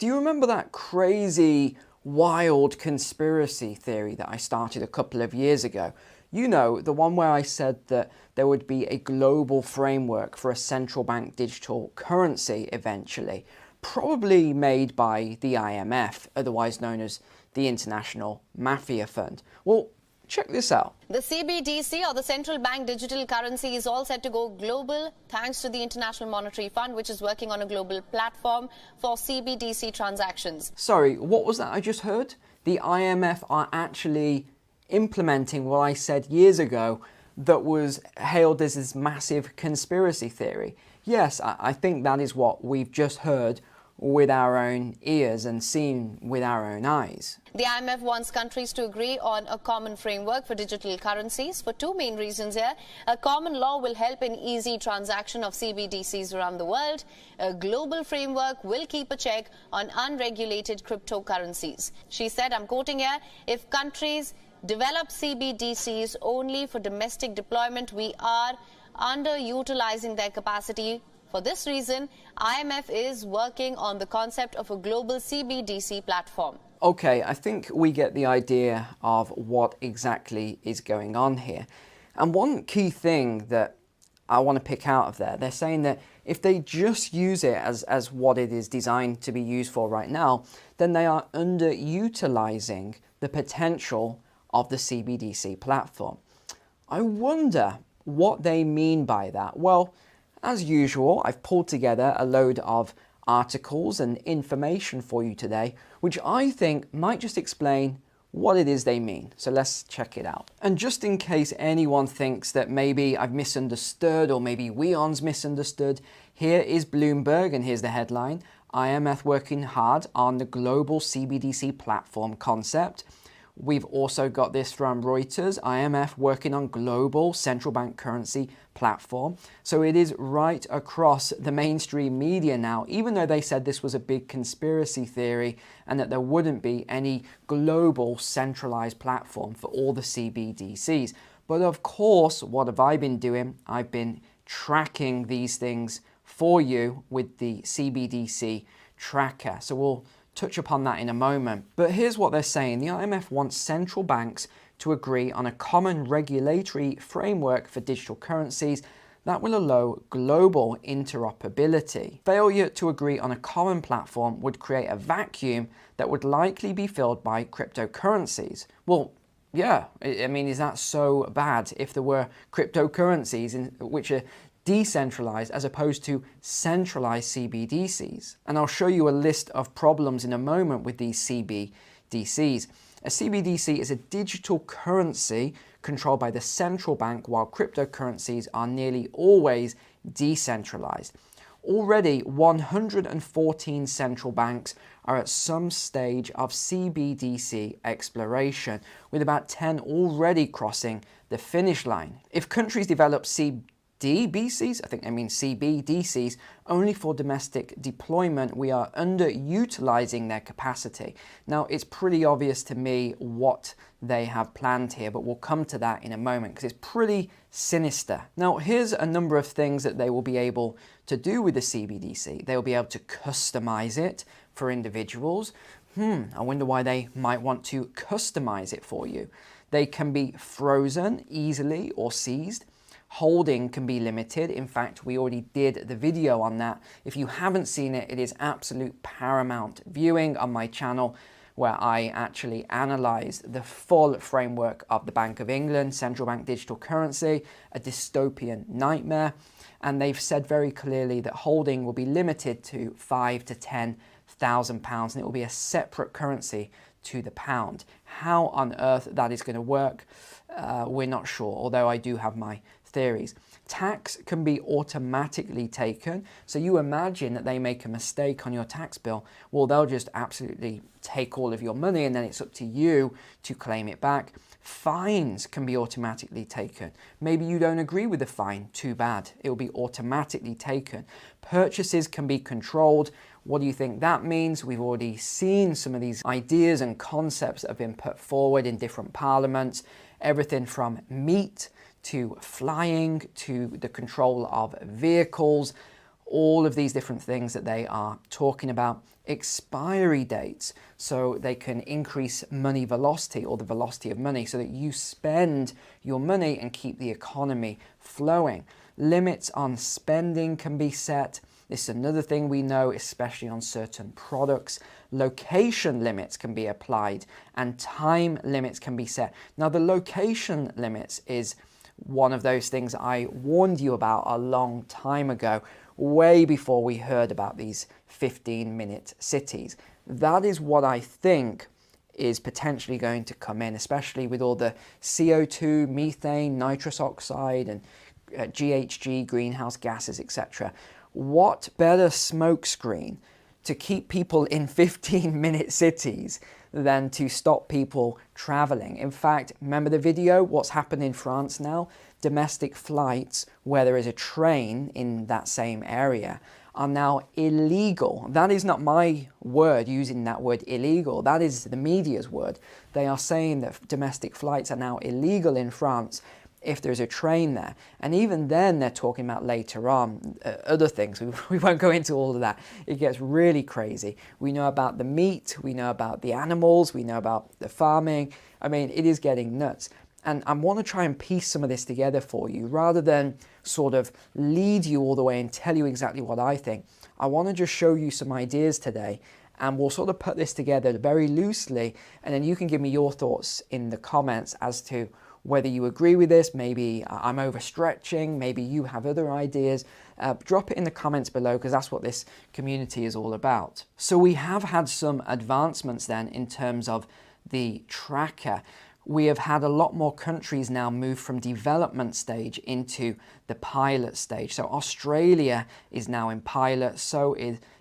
Do you remember that crazy, wild conspiracy theory that I started a couple of years ago? You know, the one where I said that there would be a global framework for a central bank digital currency eventually, probably made by the IMF, otherwise known as the International Mafia Fund. Well, check this out. The CBDC, or the central bank digital currency, is all set to go global thanks to the International Monetary Fund, which is working on a global platform for CBDC transactions. Sorry, what was that I just heard? The IMF are actually implementing what I said years ago that was hailed as this massive conspiracy theory. Yes, I think that is what we've just heard with our own ears and seen with our own eyes. The IMF wants countries to agree on a common framework for digital currencies for two main reasons here. A common law will help in easy transaction of CBDCs around the world. A global framework will keep a check on unregulated cryptocurrencies. She said, I'm quoting here, if countries develop CBDCs only for domestic deployment, we are underutilizing their capacity. For this reason, IMF is working on the concept of a global CBDC platform. Okay, I think we get the idea of what exactly is going on here. And one key thing that I want to pick out of there, they're saying that if they just use it as what it is designed to be used for right now, then they are underutilizing the potential of the CBDC platform. I wonder what they mean by that. Well, as usual, I've pulled together a load of articles and information for you today, which I think might just explain what it is they mean. So let's check it out. And just in case anyone thinks that maybe I've misunderstood or maybe Weon's misunderstood, here is Bloomberg and here's the headline: IMF working hard on the global CBDC platform concept. We've also got this from Reuters, IMF working on global central bank currency platform. So it is right across the mainstream media now, even though they said this was a big conspiracy theory and that there wouldn't be any global centralized platform for all the CBDCs. But of course, what have I been doing? I've been tracking these things for you with the CBDC tracker. So we'll touch upon that in a moment. But here's what they're saying. The IMF wants central banks to agree on a common regulatory framework for digital currencies that will allow global interoperability. Failure to agree on a common platform would create a vacuum that would likely be filled by cryptocurrencies. Well, yeah, I mean, is that so bad if there were cryptocurrencies which are decentralized as opposed to centralized CBDCs? And I'll show you a list of problems in a moment with these CBDCs. A CBDC is a digital currency controlled by the central bank, while cryptocurrencies are nearly always decentralized. Already, 114 central banks are at some stage of CBDC exploration, with about 10 already crossing the finish line. If countries develop CBDCs, I think I mean CBDCs, only for domestic deployment, we are underutilizing their capacity. Now, it's pretty obvious to me what they have planned here, but we'll come to that in a moment because it's pretty sinister. Now, here's a number of things that they will be able to do with the CBDC. They will be able to customize it for individuals. I wonder why they might want to customize it for you. They can be frozen easily or seized. Holding can be limited. In fact, we already did the video on that. If you haven't seen it, it is absolute paramount viewing on my channel, where I actually analysed the full framework of the Bank of England central bank digital currency, a dystopian nightmare. And they've said very clearly that holding will be limited to £5,000 to £10,000, and it will be a separate currency to the pound. How on earth that is going to work, we're not sure, although I do have my theories. Tax can be automatically taken. So you imagine that they make a mistake on your tax bill. Well, they'll just absolutely take all of your money and then it's up to you to claim it back. Fines can be automatically taken. Maybe you don't agree with the fine, too bad. It will be automatically taken. Purchases can be controlled. What do you think that means? We've already seen some of these ideas and concepts that have been put forward in different parliaments. Everything from meat to flying to the control of vehicles. all of these different things that they are talking about. Expiry dates, so they can increase money velocity, or the velocity of money, so that you spend your money and keep the economy flowing. Limits on spending can be set. This is another thing we know, especially on certain products. Location limits can be applied and time limits can be set. Now, the location limits is one of those things I warned you about a long time ago, way before we heard about these 15-minute cities. That is what I think is potentially going to come in, especially with all the CO2, methane, nitrous oxide, and GHG, greenhouse gases, etc. What better smokescreen to keep people in 15-minute cities than to stop people traveling? In fact, remember the video, what's happened in France now? Domestic flights where there is a train in that same area are now illegal. That is not my word, using that word illegal. That is the media's word. They are saying that domestic flights are now illegal in France if there's a train there. And even then they're talking about later on other things. We won't go into all of that. It gets really crazy. We know about the meat, we know about the animals, we know about the farming. I mean, it is getting nuts. And I want to try and piece some of this together for you, rather than sort of lead you all the way and tell you exactly what I think. I want to just show you some ideas today, and we'll sort of put this together very loosely, and then you can give me your thoughts in the comments as to whether you agree with this. Maybe I'm overstretching, maybe you have other ideas. Drop it in the comments below, because that's what this community is all about. So we have had some advancements then in terms of the tracker. We have had a lot more countries now move from development stage into the pilot stage. So Australia is now in pilot, so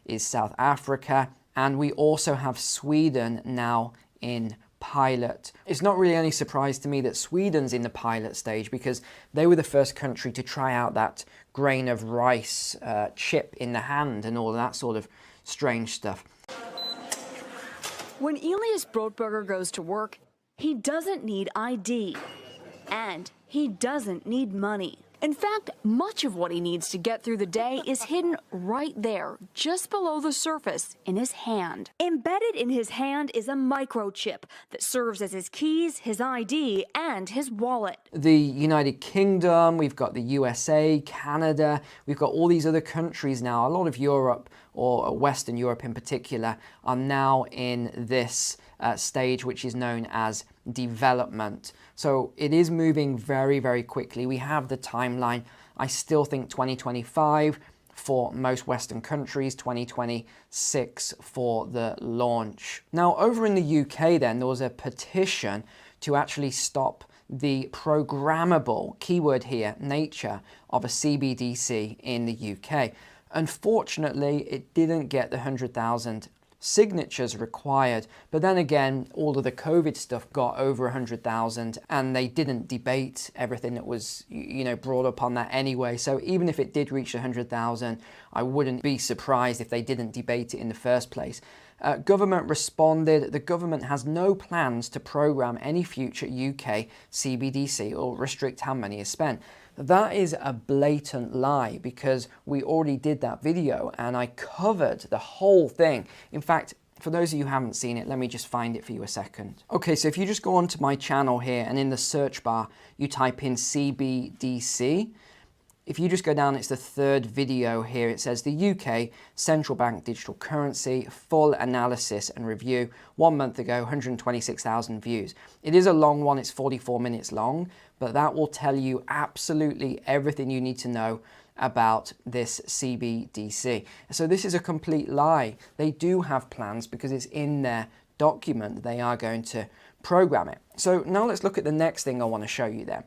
is South Africa, and we also have Sweden now in pilot. It's not really any surprise to me that Sweden's in the pilot stage, because they were the first country to try out that grain of rice chip in the hand and all that sort of strange stuff. When Elias Brotberger goes to work, he doesn't need ID, and he doesn't need money. In fact, much of what he needs to get through the day is hidden right there, just below the surface, in his hand. Embedded in his hand is a microchip that serves as his keys, his ID, and his wallet. The United Kingdom, we've got the USA, Canada, we've got all these other countries now. A lot of Europe, or Western Europe in particular, are now in this stage, which is known as development. So it is moving very, very quickly. We have the timeline. I still think 2025 for most Western countries, 2026 for the launch. Now, over in the UK then, there was a petition to actually stop the programmable, keyword here, nature of a CBDC in the UK. Unfortunately, it didn't get the 100,000 signatures required, but then again, all of the COVID stuff got over 100,000, and they didn't debate everything that was, brought up on that anyway. So even if it did reach 100,000, I wouldn't be surprised if they didn't debate it in the first place. Government responded. The government has no plans to program any future UK CBDC or restrict how money is spent. That is a blatant lie, because we already did that video and I covered the whole thing. In fact, for those of you who haven't seen it, let me just find it for you a second. Okay, so if you just go onto my channel here and in the search bar, you type in CBDC. If you just go down, it's the third video here. It says the UK central bank digital currency, full analysis and review. 1 month ago, 126,000 views. It is a long one, it's 44 minutes long, but that will tell you absolutely everything you need to know about this CBDC. So this is a complete lie. They do have plans, because it's in their document. They are going to program it. So now let's look at the next thing I want to show you there.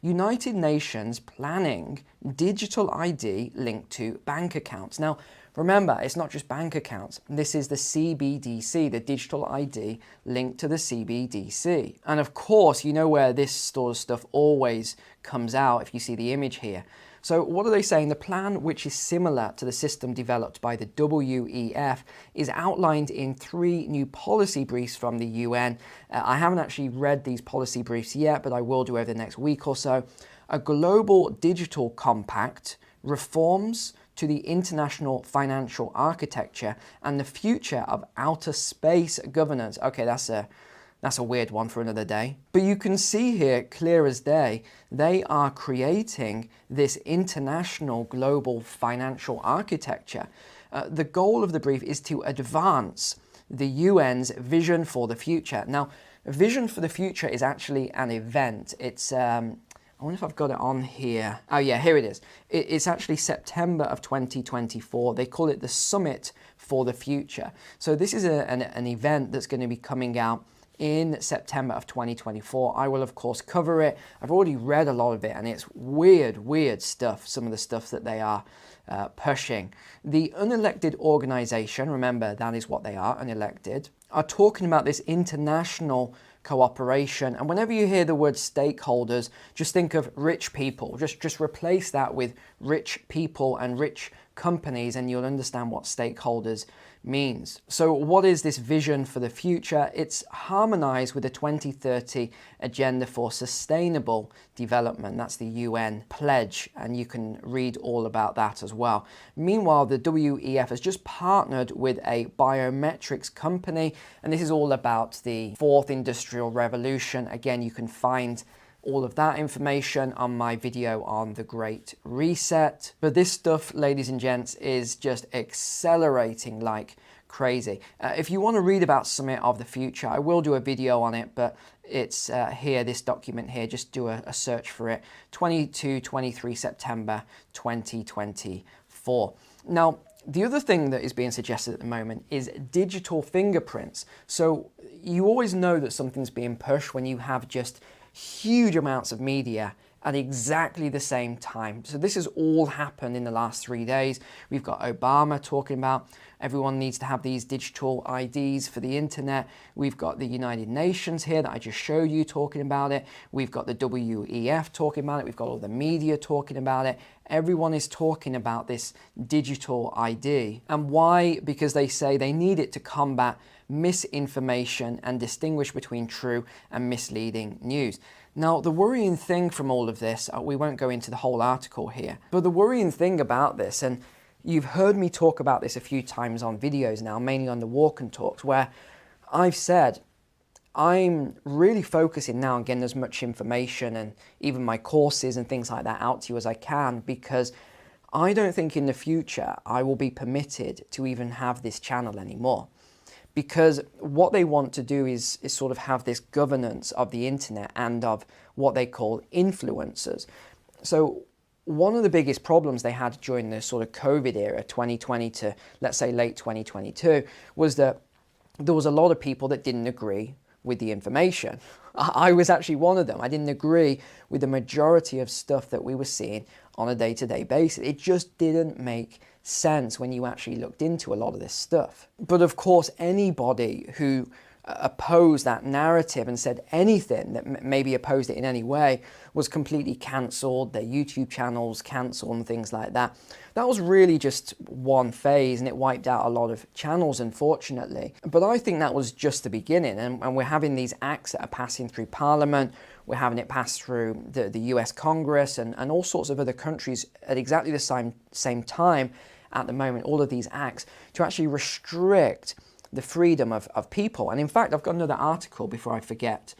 United Nations planning digital ID linked to bank accounts. Now, remember, it's not just bank accounts. This is the CBDC, the digital ID linked to the CBDC. And of course, you know where this sort of stuff always comes out if you see the image here. So what are they saying? The plan, which is similar to the system developed by the WEF, is outlined in 3 new policy briefs from the UN. I haven't actually read these policy briefs yet, but I will do over the next week or so. A global digital compact, reforms to the international financial architecture and the future of outer space governance. Okay, that's a weird one for another day. But you can see here, clear as day, they are creating this international global financial architecture. The goal of the brief is to advance the UN's vision for the future. Now, Vision for the Future is actually an event. It's, I wonder if I've got it on here. Oh yeah, here it is. It's actually September of 2024. They call it the Summit for the Future. So this is an event that's going to be coming out in September of 2024. I will of course cover it. I've already read a lot of it and it's weird stuff, some of the stuff that they are pushing. The unelected organization, remember that is what they are, unelected, are talking about this international cooperation. And whenever you hear the word stakeholders, just think of rich people. Just replace that with rich people and rich companies and you'll understand what stakeholders means. So what is this vision for the future? It's harmonized with the 2030 Agenda for Sustainable Development. That's the UN pledge, and you can read all about that as well. Meanwhile, the WEF has just partnered with a biometrics company, and this is all about the fourth industrial revolution. Again, you can find all of that information on my video on the Great Reset. But this stuff, ladies and gents, is just accelerating like crazy. If you want to read about Summit of the Future, I will do a video on it, but it's here, this document here, just do a search for it, 22-23 September 2024. Now, the other thing that is being suggested at the moment is digital fingerprints. So you always know that something's being pushed when you have just huge amounts of media at exactly the same time. So this has all happened in the last 3 days. We've got Obama talking about everyone needs to have these digital IDs for the internet. We've got the United Nations here that I just showed you talking about it. We've got the WEF talking about it. We've got all the media talking about it. Everyone is talking about this digital ID. And why? Because they say they need it to combat misinformation and distinguish between true and misleading news. Now, the worrying thing from all of this, we won't go into the whole article here, but the worrying thing about this, and you've heard me talk about this a few times on videos now, mainly on the Walk and Talks, where I've said I'm really focusing now on getting as much information and even my courses and things like that out to you as I can, because I don't think in the future I will be permitted to even have this channel anymore. Because what they want to do is sort of have this governance of the internet and of what they call influencers. So one of the biggest problems they had during the sort of COVID era, 2020 to let's say late 2022, was that there was a lot of people that didn't agree with the information. I was actually one of them. I didn't agree with the majority of stuff that we were seeing on a day-to-day basis. It just didn't make sense when you actually looked into a lot of this stuff. But of course, anybody who opposed that narrative and said anything that maybe opposed it in any way was completely cancelled, their YouTube channels cancelled and things like that. That was really just one phase and it wiped out a lot of channels, unfortunately. But I think that was just the beginning, and we're having these acts that are passing through Parliament, we're having it pass through the US Congress and all sorts of other countries at exactly the same time at the moment, all of these acts to actually restrict the freedom of people. And in fact, I've got another article before I forget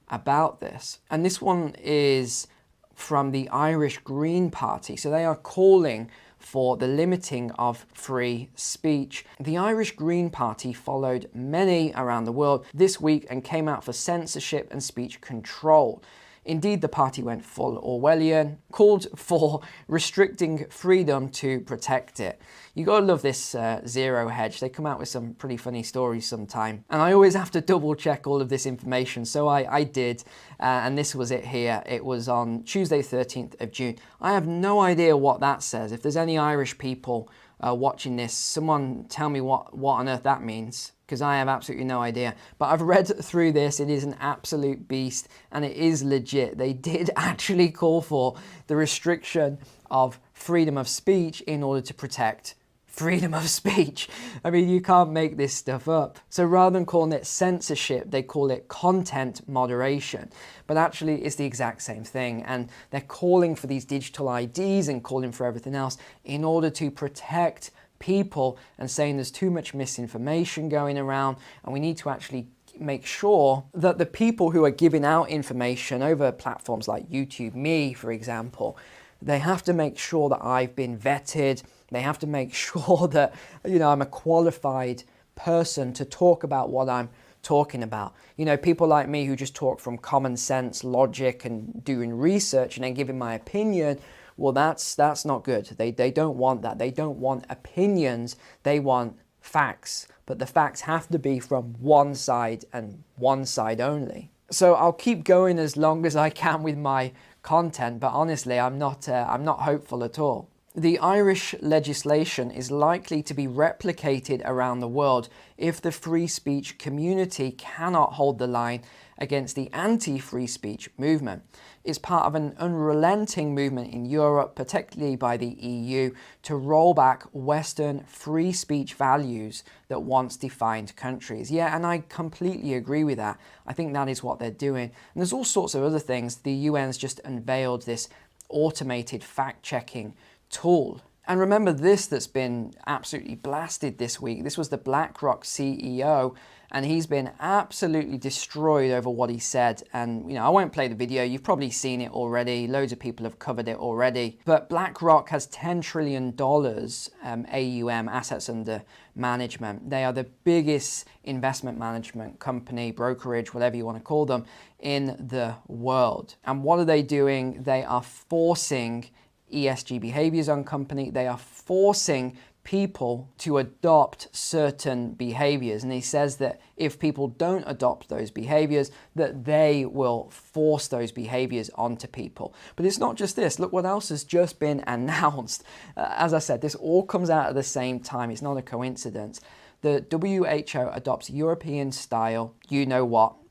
about this. And this one is from the Irish Green Party. So they are calling for the limiting of free speech. The Irish Green Party followed many around the world this week and came out for censorship and speech control. Indeed, the party went full Orwellian, called for restricting freedom to protect it. You gotta love this Zero Hedge. They come out with some pretty funny stories sometime. And I always have to double check all of this information, so I did, and this was it here. It was on Tuesday 13th of June. I have no idea what that says. If there's any Irish people watching this, someone tell me what on earth that means, because I have absolutely no idea. But I've read through this, it is an absolute beast, and it is legit. They did actually call for the restriction of freedom of speech in order to protect freedom of speech. I mean, you can't make this stuff up. So rather than calling it censorship, they call it content moderation. But actually, it's the exact same thing. And they're calling for these digital IDs and calling for everything else in order to protect people, and saying there's too much misinformation going around, and we need to actually make sure that the people who are giving out information over platforms like YouTube, me, for example, they have to make sure that I've been vetted. They have to make sure that, you know, I'm a qualified person to talk about what I'm talking about. You know, people like me who just talk from common sense, logic, and doing research and then giving my opinion, well, that's not good. They don't want that. They don't want opinions. They want facts. But the facts have to be from one side and one side only. So I'll keep going as long as I can with my content, but honestly, I'm not hopeful at all. The Irish legislation is likely to be replicated around the world if the free speech community cannot hold the line against the anti-free speech movement. It's part of an unrelenting movement in Europe, particularly by the EU, to roll back Western free speech values that once defined countries. Yeah, and I completely agree with that. I think that is what they're doing. And there's all sorts of other things. The UN's just unveiled this automated fact-checking tool. And remember this that's been absolutely blasted this week. This was the BlackRock CEO, and he's been absolutely destroyed over what he said. And, you know, I won't play the video. You've probably seen it already. Loads of people have covered it already. But BlackRock has $10 trillion AUM, assets under management. They are the biggest investment management company, brokerage, whatever you want to call them, in the world. And what are they doing? They are forcing ESG behaviors on company. They are forcing people to adopt certain behaviors, and he says that if people don't adopt those behaviors, that they will force those behaviors onto people. But it's not just this. Look what else has just been announced. As I said, this all comes out at the same time. It's not a coincidence. The WHO adopts European-style,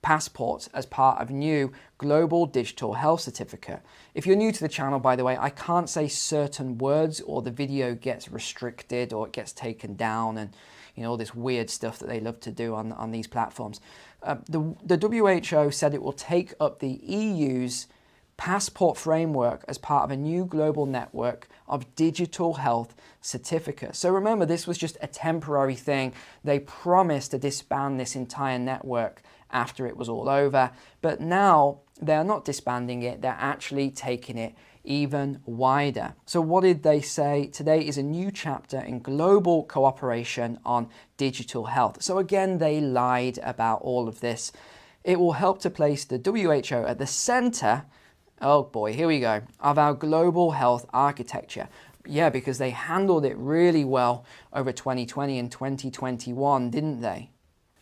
passports as part of new global digital health certificate. If you're new to the channel, by the way, I can't say certain words or the video gets restricted or it gets taken down, and you know, all this weird stuff that they love to do on these platforms. The WHO said it will take up the EU's passport framework as part of a new global network of digital health certificates. So remember, this was just a temporary thing. They promised to disband this entire network after it was all over, but now they're not disbanding it, they're actually taking it even wider. So what did they say? Today is a new chapter in global cooperation on digital health. So again, they lied about all of this. It will help to place the WHO at the center, oh boy, here we go, of our global health architecture. Yeah, because they handled it really well over 2020 and 2021, didn't they?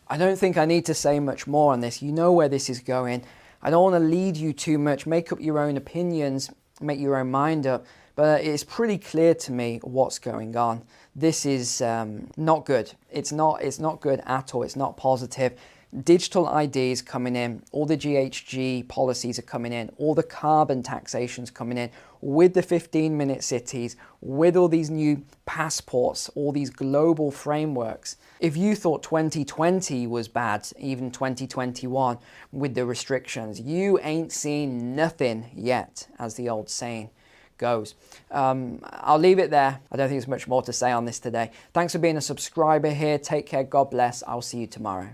I don't think I need to say much more on this. You know where this is going. I don't want to lead you too much. Make up your own opinions, make your own mind up. But it's pretty clear to me what's going on. This is not good. It's not good at all. It's not positive. Digital IDs coming in, all the GHG policies are coming in, all the carbon taxation's coming in, with the 15-minute cities, with all these new passports, all these global frameworks. If you thought 2020 was bad, even 2021 with the restrictions, you ain't seen nothing yet, as the old saying goes. I'll leave it there. I don't think there's much more to say on this today. Thanks for being a subscriber here. Take care. God bless. I'll see you tomorrow.